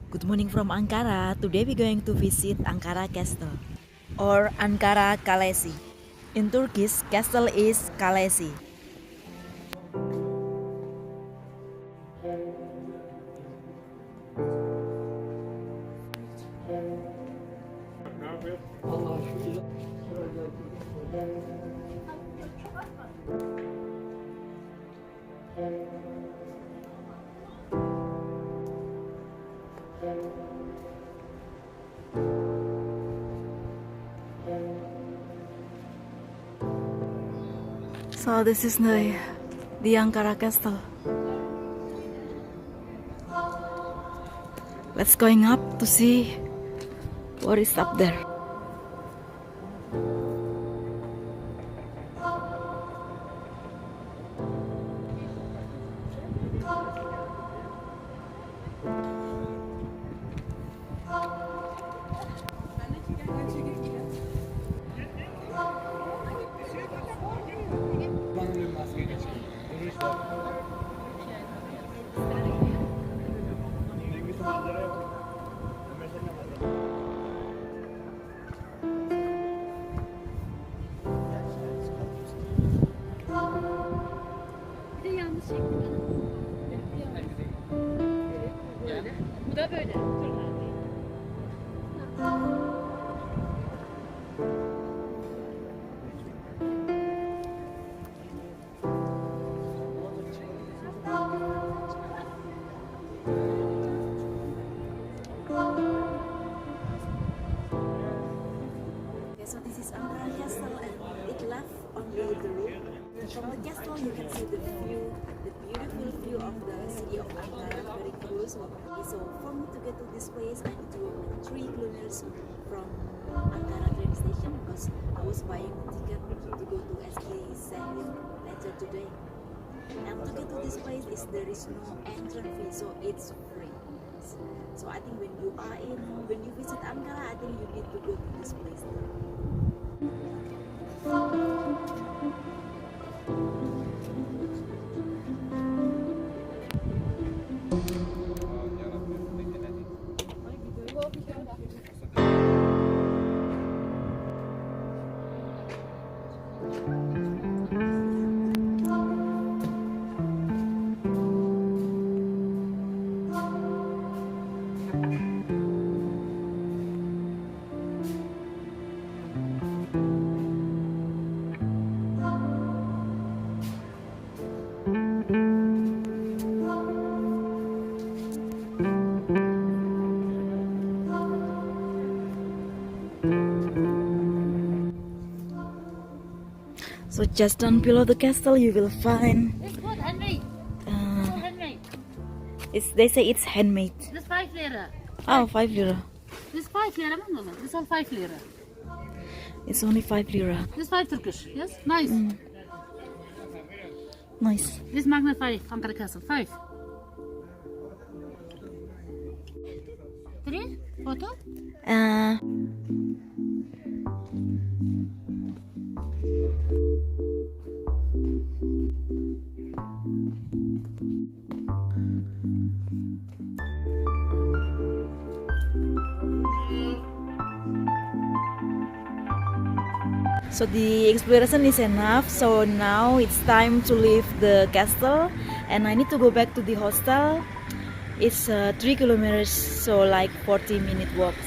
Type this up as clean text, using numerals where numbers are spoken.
Good morning from Ankara. Today we're going to visit Ankara Castle or Ankara Kalesi. In Turkish, castle is Kalesi. So this is the Ankara Castle. Let's going up to see what is up there. Bu da böyle. So this is Ankara Castle and it left only the roof. From the castle you can see the beautiful view of the city of Ankara, very close. So for me to get to this place I need to walk 3 kilometers from Ankara train station because I was buying a ticket to go to Seljuk later today. And to get to this place there is no entrance fee, so it's free. So I think when you visit Ankara, I think you need to go to this place. So just down below the castle you will find It's what handmade. Handmade. they say it's handmade. This 5 lira. Oh, 5 lira. This 5 lira. This all 5 lira. It's only 5 lira. This 5 Turkish. Yes, nice. Nice. This magnet 5 Ankara Castle 5. 3 photo. So the exploration is enough. So now it's time to leave the castle, and I need to go back to the hostel. It's 3 kilometers, so like 40-minute walks.